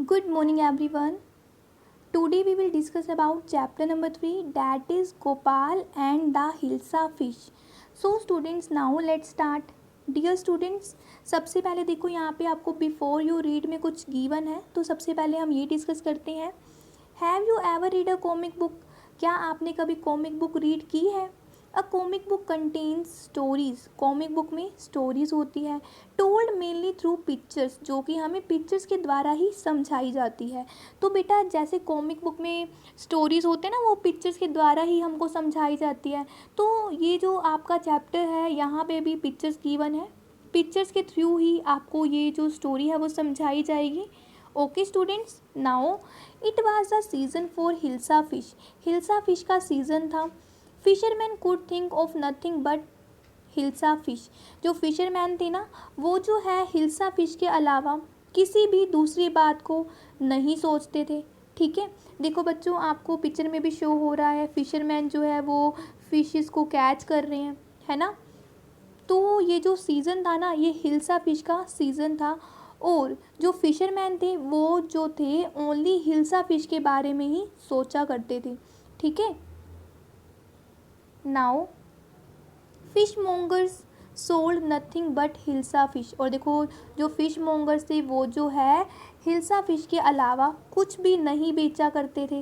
Good morning everyone. Today we will discuss about chapter number 3, that is Gopal and the Hilsa fish. So students, now let's start. Dear students, सबसे पहले देखो यहाँ पे आपको before you read में कुछ given है, तो सबसे पहले हम ये डिस्कस करते हैं. Have you ever read a comic book? क्या आपने कभी कॉमिक बुक रीड की है? A comic book contains stories. Comic book में स्टोरीज होती है, टोल्ड मेनली थ्रू पिक्चर्स, जो कि हमें पिक्चर्स के द्वारा ही समझाई जाती है. तो बेटा जैसे कॉमिक बुक में स्टोरीज होते हैं ना, वो पिक्चर्स के द्वारा ही हमको समझाई जाती है. तो ये जो आपका चैप्टर है, यहाँ पे भी पिक्चर्स गिवन है, पिक्चर्स के थ्रू ही आपको ये जो स्टोरी है वो समझाई जाएगी. Okay students, now it was the season for hilsa fish. Hilsa fish का सीज़न था. Fisherman could think of nothing but hilsa fish. जो फिशरमैन थे ना, वो जो है हिल्सा फिश के अलावा किसी भी दूसरी बात को नहीं सोचते थे. ठीक है, देखो बच्चों, आपको पिक्चर में भी शो हो रहा है, फिशरमैन जो है वो फिशेस को कैच कर रहे हैं, है ना. तो ये जो सीज़न था ना, ये हिल्सा फिश का सीज़न था. और जो फिशरमैन थे वो जो थे ओनली हिल्सा फिश के बारे में ही सोचा करते थे. ठीक है, now fish mongers sold nothing but hilsa fish. और देखो, जो फिश मोंगर्स थे वो जो है हिल्सा फिश के अलावा कुछ भी नहीं बेचा करते थे.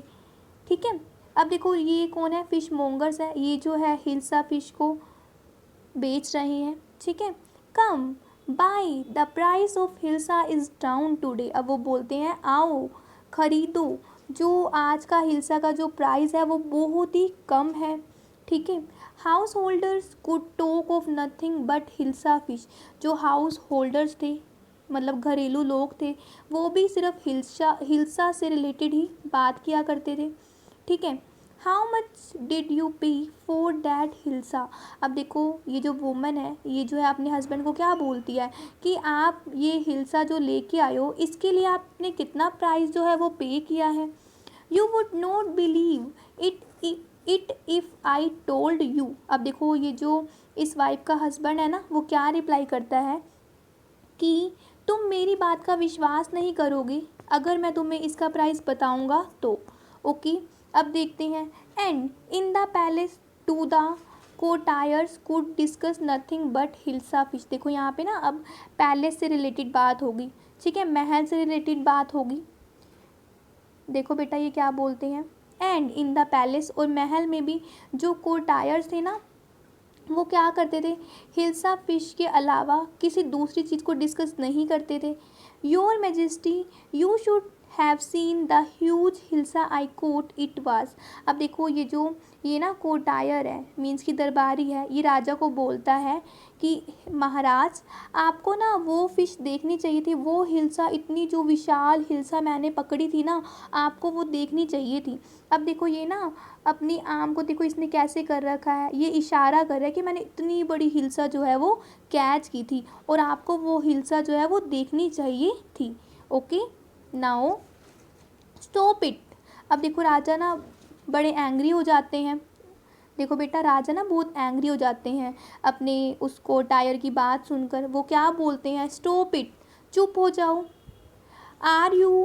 ठीक है, अब देखो ये कौन है, फिश मोंगर्स है, ये जो है हिल्सा फिश को बेच रहे हैं. ठीक है, come by the price of hilsa is down today. अब वो बोलते हैं आओ खरीदो, जो आज का हिल्सा का जो प्राइस है वो बहुत ही कम है. ठीक है, house holders could talk of nothing but hilsa fish. जो हाउस होल्डर्स थे, मतलब घरेलू लोग थे, वो भी सिर्फ हिल्सा से रिलेटेड ही बात किया करते थे. ठीक है, हाउ मच डिड यू पे फॉर दैट हिल्सा. अब देखो ये जो वुमन है, ये जो है अपने हस्बैंड को क्या बोलती है कि आप ये हिल्सा जो लेके आए हो, इसके लिए आपने कितना प्राइस जो है वो पे किया है. You would not believe it if I told you. अब देखो ये जो इस वाइफ का हस्बैंड है ना, वो क्या रिप्लाई करता है कि तुम मेरी बात का विश्वास नहीं करोगे अगर मैं तुम्हें इसका प्राइस बताऊंगा तो. ओके, अब देखते हैं. And in the palace to the courtiers could discuss nothing but hilsa fish. देखो यहाँ पे ना अब पैलेस से रिलेटेड बात होगी. ठीक है, महल से रिलेटेड बात होगी. देखो बेटा ये क्या बोलते हैं, एंड इन द पैलेस, और महल में भी जो कोटायर्स थे ना, वो क्या करते थे, हिल्सा फिश के अलावा किसी दूसरी चीज़ को डिस्कस नहीं करते थे. Your majesty you should have seen the huge hilsa I quote it was. अब देखो ये ना कोटायर है, मीन्स की दरबारी है, ये राजा को बोलता है कि महाराज आपको ना वो फ़िश देखनी चाहिए थी, वो हिल्सा, इतनी जो विशाल हिल्सा मैंने पकड़ी थी ना, आपको वो देखनी चाहिए थी. अब देखो ये ना अपनी आम को देखो इसने कैसे कर रखा है, ये इशारा कर रहा है कि मैंने इतनी बड़ी हिल्सा जो है वो कैच की थी और आपको वो हिल्सा जो है वो देखनी चाहिए थी. Okay, now stop it. अब देखो राजा ना बड़े एंग्री हो जाते हैं. देखो बेटा राजा ना बहुत एंग्री हो जाते हैं अपने उसको टायर की बात सुनकर. वो क्या बोलते हैं, स्टॉप इट, चुप हो जाओ. आर यू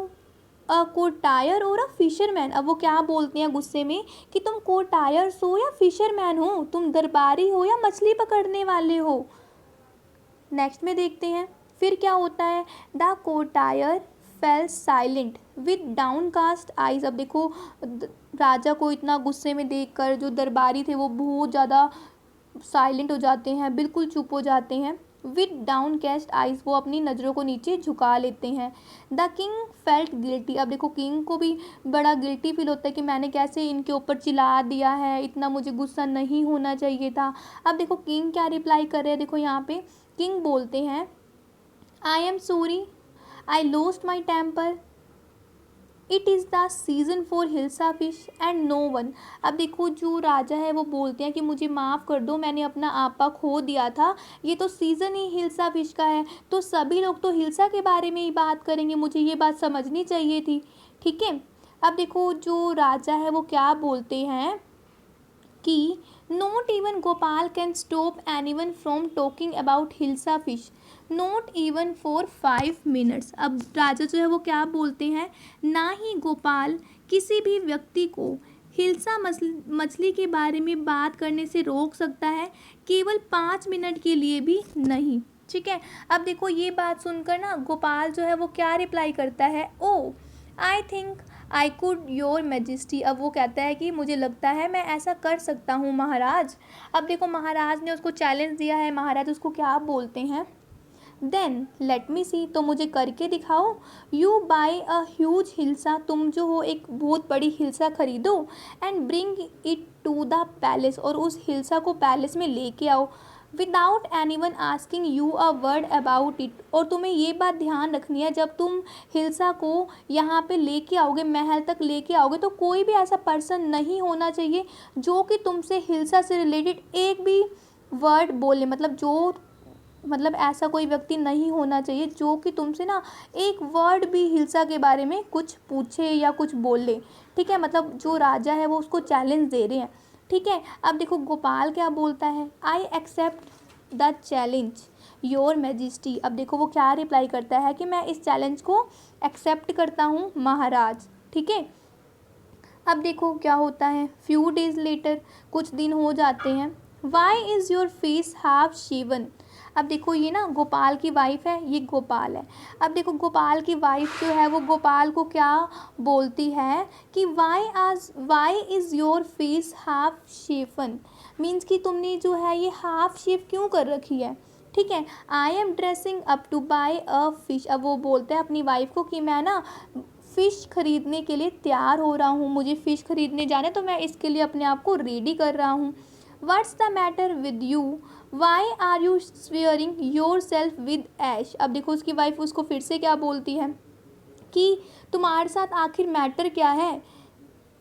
अ कोटायर और अ फिशरमैन. अब वो क्या बोलते हैं गुस्से में कि तुम कोटायर्स हो या फिशरमैन हो, तुम दरबारी हो या मछली पकड़ने वाले हो. नेक्स्ट में देखते हैं फिर क्या होता है. The courtier fell silent with downcast eyes. अब देखो राजा को इतना गुस्से में देखकर जो दरबारी थे वो बहुत ज़्यादा साइलेंट हो जाते हैं, बिल्कुल चुप हो जाते हैं. विद डाउन कैस्ट आइज, वो अपनी नज़रों को नीचे झुका लेते हैं. The king felt guilty. अब देखो किंग को भी बड़ा गिल्टी फील होता है कि मैंने कैसे इनके ऊपर चिल्ला दिया है, इतना मुझे गुस्सा नहीं होना चाहिए था. अब देखो किंग क्या रिप्लाई कर रहे हैं, देखो यहाँ पे किंग बोलते हैं I am sorry I lost my temper, it is the season for hilsa fish and no one. अब देखो जो राजा है वो बोलते हैं कि मुझे माफ़ कर दो, मैंने अपना आपा खो दिया था, ये तो सीज़न ही हिल्सा फिश का है, तो सभी लोग तो हिल्सा के बारे में ही बात करेंगे, मुझे ये बात समझनी चाहिए थी. ठीक है, अब देखो जो राजा है वो क्या बोलते हैं कि not even Gopal can stop anyone from talking about hilsa fish. Not even for 5 minutes. अब राजा जो है वो क्या बोलते हैं, ना ही गोपाल किसी भी व्यक्ति को हिल्सा मछली के बारे में बात करने से रोक सकता है, केवल 5 मिनट के लिए भी नहीं। ठीक है, अब देखो ये बात सुनकर ना गोपाल जो है वो क्या रिप्लाई करता है, O I think I could your majesty. अब वो कहता है कि मुझे लगता है मैं ऐसा कर सकता हूँ महाराज। अब देखो महाराज ने उसको चैलेंज दिया है, महाराज उसको क्या बोलते हैं, देन लेट मी सी, तो मुझे करके दिखाओ। You buy a huge hilsa, तुम जो हो एक बहुत बड़ी हिल्सा खरीदो, and bring it to the palace, और उस हिल्सा को पैलेस में लेके आओ, without any one asking you a word about it. और तुम्हें ये बात ध्यान रखनी है, जब तुम हिल्सा को यहाँ पे लेके आओगे, महल तक लेके आओगे, तो कोई भी ऐसा पर्सन नहीं होना चाहिए जो कि तुमसे हिल्सा से रिलेटेड एक भी वर्ड बोले, मतलब ऐसा कोई व्यक्ति नहीं होना चाहिए जो कि तुमसे ना एक वर्ड भी हिल्सा के बारे में कुछ पूछे या कुछ बोले। ठीक है, मतलब जो राजा है वो उसको चैलेंज दे रहे हैं। ठीक है, अब देखो गोपाल क्या बोलता है, I accept the challenge your majesty. अब देखो वो क्या रिप्लाई करता है कि मैं इस चैलेंज को एक्सेप्ट करता हूँ महाराज। ठीक है, अब देखो क्या होता है, फ्यू डेज लेटर, कुछ दिन हो जाते हैं, why is your face half shaven. अब देखो ये ना गोपाल की वाइफ है, ये गोपाल है। अब देखो गोपाल की वाइफ जो है वो गोपाल को क्या बोलती है कि why is your face half shaven, means कि तुमने जो है ये हाफ शेव क्यों कर रखी है। ठीक है, I am dressing up to buy a fish. अब वो बोलते हैं अपनी वाइफ को कि मैं ना फ़िश ख़रीदने के लिए तैयार हो रहा हूँ, मुझे फ़िश ख़रीदने जाना है, तो मैं इसके लिए अपने आप को रेडी कर रहा हूँ। What's the matter with you, why are you swearing yourself with ash. अब देखो उसकी वाइफ उसको फिर से क्या बोलती है कि तुम्हारे साथ आखिर मैटर क्या है।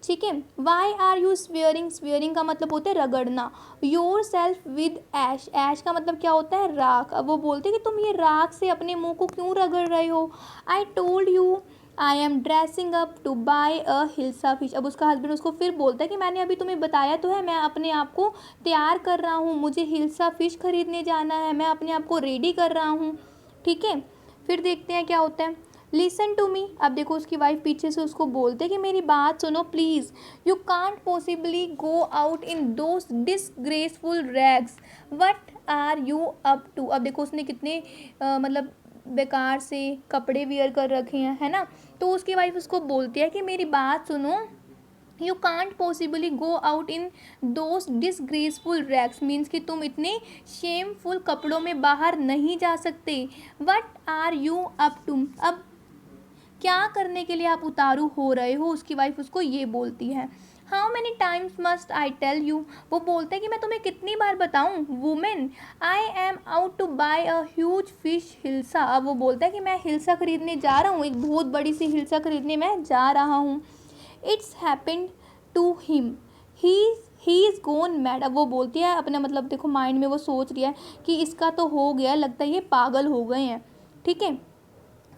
ठीक है, why are you swearing, swearing का मतलब होता है रगड़ना, yourself with ash, ash का मतलब क्या होता है राख। अब वो बोलते हैं कि तुम ये राख से अपने मुंह को क्यों रगड़ रहे हो। I told you I am dressing up to buy a hilsa fish. अब उसका हस्बैंड उसको फिर बोलता है कि मैंने अभी तुम्हें बताया तो है, मैं अपने आप को तैयार कर रहा हूँ, मुझे हिल्सा फिश खरीदने जाना है, मैं अपने आप को रेडी कर रहा हूँ। ठीक है, फिर देखते हैं क्या होता है, लिसन टू मी। अब देखो उसकी वाइफ पीछे से उसको बोलते कि मेरी बात सुनो please, you can't possibly go out in those disgraceful rags, what are you up to. अब देखो उसने कितने मतलब बेकार से कपड़े वियर कर रखे हैं, है ना। तो उसकी वाइफ उसको बोलती है कि मेरी बात सुनो, you can't possibly go out in those disgraceful rags, means कि तुम इतने शेमफुल कपड़ों में बाहर नहीं जा सकते। What are you up to, अब क्या करने के लिए आप उतारू हो रहे हो, उसकी वाइफ उसको ये बोलती है। How many times must I tell you, वो बोलते हैं कि मैं तुम्हें कितनी बार बताऊं, women I am out to buy a huge fish hilsa. अब वो बोलता है कि मैं हिल्सा खरीदने जा रहा हूँ, एक बहुत बड़ी सी हिल्सा खरीदने मैं जा रहा हूँ। It's happened to him, he is gone mad. अब वो बोलती है अपना मतलब देखो माइंड में वो सोच रही है कि इसका तो हो गया, लगता है ये पागल हो गए हैं। ठीक है,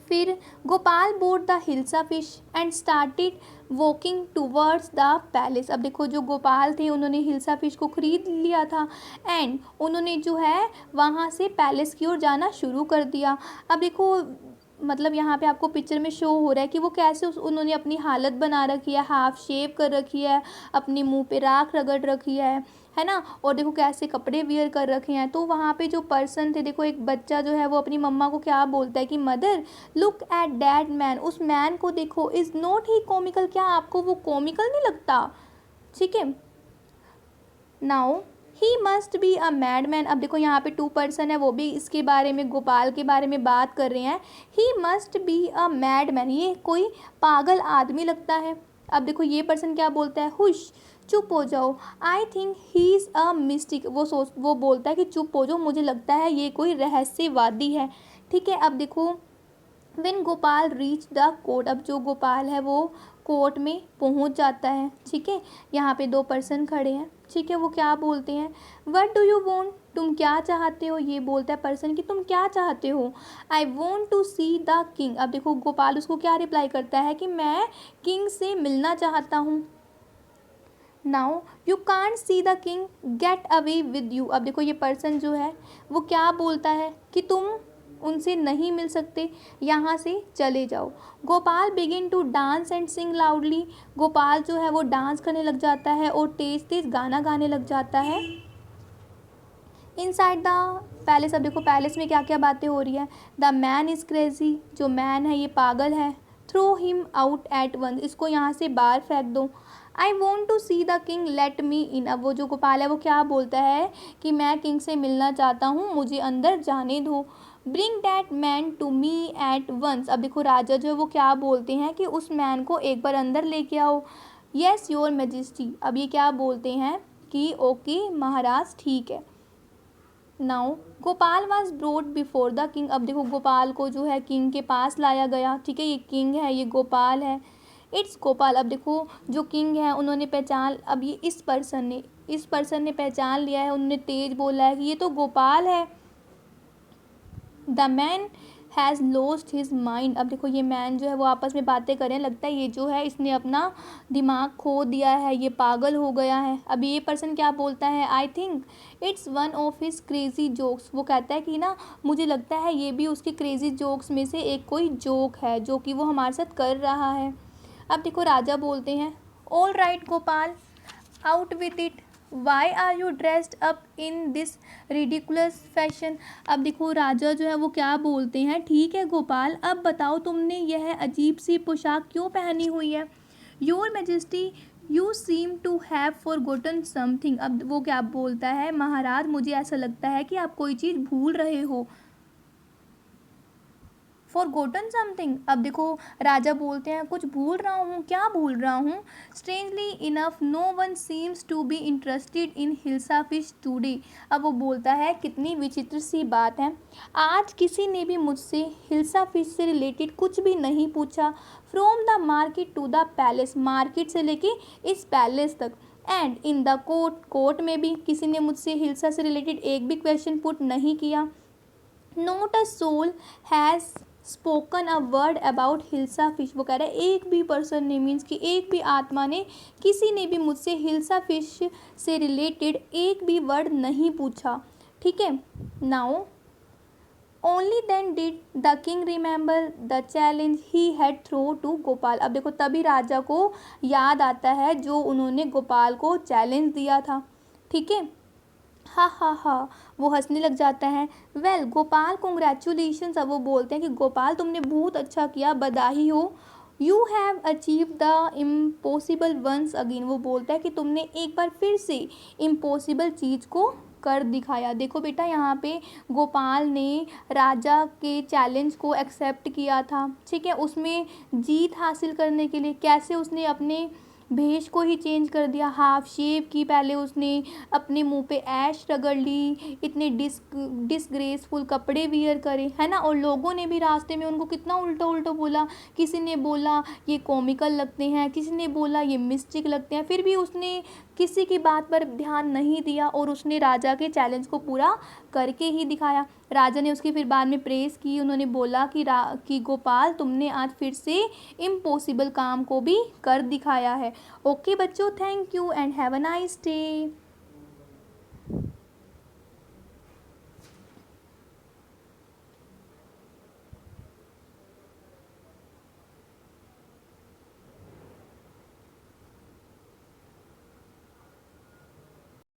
फिर Gopal boat the hilsa fish and started walking towards the palace. अब देखो जो गोपाल थे उन्होंने हिल्सा फिश को ख़रीद लिया था एंड उन्होंने जो है वहाँ से पैलेस की ओर जाना शुरू कर दिया। अब देखो मतलब यहाँ पे आपको पिक्चर में शो हो रहा है कि वो कैसे उन्होंने अपनी हालत बना रखी है, हाफ शेव कर रखी है, अपने मुंह पे राख रगड़ रखी है ना, और देखो कैसे कपड़े वियर कर रखे हैं। तो वहाँ पे जो पर्सन थे, देखो एक बच्चा जो है वो अपनी मम्मा को क्या बोलता है कि mother look at that man, उस मैन को देखो, इज़ नॉट ही कॉमिकल, क्या आपको वो कॉमिकल नहीं लगता। ठीक है, now he must be a mad man. अब देखो यहाँ पे 2 पर्सन है, वो भी इसके बारे में गोपाल के बारे में बात कर रहे हैं। He must be a mad man, ये कोई पागल आदमी लगता है। अब देखो ये पर्सन क्या बोलता है, हुश चुप हो जाओ, I think he is a mistake. वो बोलता है कि चुप हो जाओ, मुझे लगता है ये कोई रहस्यवादी है। ठीक है, अब देखो when Gopal reach the court, अब जो गोपाल है वो कोर्ट में पहुंच जाता है। ठीक है, यहाँ पे 2 पर्सन खड़े हैं। ठीक है, वो क्या बोलते हैं, व्हाट डू यू वांट, तुम क्या चाहते हो। ये बोलता है पर्सन कि तुम क्या चाहते हो। I want to see the king. अब देखो गोपाल उसको क्या रिप्लाई करता है कि मैं किंग से मिलना चाहता हूँ। Now you can't see the king, get away with you. अब देखो ये पर्सन जो है वो क्या बोलता है कि तुम उनसे नहीं मिल सकते, यहाँ से चले जाओ। Gopal begin to dance and sing loudly, Gopal जो है वो डांस करने लग जाता है और तेज़ तेज़ गाना गाने लग जाता है। इनसाइड द पैलेस, अब देखो पैलेस में क्या क्या बातें हो रही है। द मैन इज़ क्रेजी, जो मैन है ये पागल है। Throw him out at once, इसको यहाँ से बाहर फेंक दो। I want to see the king, let me in, अब वो जो गोपाल है वो क्या बोलता है कि मैं किंग से मिलना चाहता हूँ, मुझे अंदर जाने दो। Bring that man to me at once, अब देखो राजा जो है वो क्या बोलते हैं कि उस मैन को एक बार अंदर लेके आओ। येस योर मैजेस्टी, अब ये क्या बोलते हैं कि ओके महाराज ठीक है। Now Gopal was brought before the king, अब देखो गोपाल को जो है किंग के पास लाया गया। ठीक है, ये किंग है, ये गोपाल है। इट्स गोपाल, अब देखो जो किंग है उन्होंने पहचान, अब ये इस पर्सन ने पहचान लिया है, उन्होंने तेज बोला है कि ये तो गोपाल है। The man has lost his mind, अब देखो ये मैन जो है वो आपस में बातें करें, लगता है ये जो है इसने अपना दिमाग खो दिया है, ये पागल हो गया है। अब ये पर्सन क्या बोलता है, I think it's one of his crazy jokes, वो कहता है कि ना मुझे लगता है ये भी उसके क्रेजी जोक्स में से एक कोई जोक है जो कि वो हमारे साथ कर रहा है। अब देखो राजा बोलते हैं, all right Gopal, out with it, why are you dressed up in this ridiculous fashion, अब देखो राजा जो है वो क्या बोलते हैं, ठीक है गोपाल अब बताओ तुमने यह अजीब सी पोशाक क्यों पहनी हुई है। Your majesty you seem to have forgotten something, अब वो क्या बोलता है, महाराज मुझे ऐसा लगता है कि आप कोई चीज़ भूल रहे हो। फॉरगॉटन समथिंग, अब देखो राजा बोलते हैं कुछ भूल रहा हूँ, क्या भूल रहा हूँ। Strangely enough no one seems to be interested in hilsa fish today, अब वो बोलता है कितनी विचित्र सी बात है, आज किसी ने भी मुझसे हिल्सा फिश से रिलेटेड कुछ भी नहीं पूछा। From the market to the palace, market से लेके इस पैलेस तक, एंड इन द कोर्ट में भी किसी ने मुझसे हिल्सा से रिलेटेड एक भी क्वेश्चन पुट नहीं किया। Not a soul has spoken a word about hilsa fish, वो कह रहा है एक भी पर्सन ने, मीन्स कि एक भी आत्मा ने, किसी ने भी मुझसे हिल्सा फिश से रिलेटेड एक भी वर्ड नहीं पूछा। ठीक है, now only then did the king remember the challenge he had throw to Gopal, अब देखो तभी राजा को याद आता है जो उन्होंने गोपाल को चैलेंज दिया था। ठीक है, हा हा हा, वो हंसने लग जाता है। वेल गोपाल कॉन्ग्रेचुलेशंस, अब वो बोलते हैं कि गोपाल तुमने बहुत अच्छा किया, बधाई हो। You have achieve the impossible once again, वो बोलता है कि तुमने एक बार फिर से इम्पॉसिबल चीज़ को कर दिखाया। देखो बेटा यहाँ पे गोपाल ने राजा के चैलेंज को एक्सेप्ट किया था। ठीक है, उसमें जीत हासिल करने के लिए कैसे उसने अपने भेष को ही चेंज कर दिया, हाफ शेव की, पहले उसने अपने मुंह पे ऐश रगड़ ली, इतने डिसग्रेसफुल कपड़े वियर करे, है ना, और लोगों ने भी रास्ते में उनको कितना उल्टा उल्टा बोला, किसी ने बोला ये कॉमिकल लगते हैं, किसी ने बोला ये मिस्टिक लगते हैं, फिर भी उसने किसी की बात पर ध्यान नहीं दिया और उसने राजा के चैलेंज को पूरा करके ही दिखाया। राजा ने उसकी फिर बाद में प्रेज़ की, उन्होंने बोला कि गोपाल तुमने आज फिर से इम्पॉसिबल काम को भी कर दिखाया है। ओके बच्चों, thank you and have a nice day.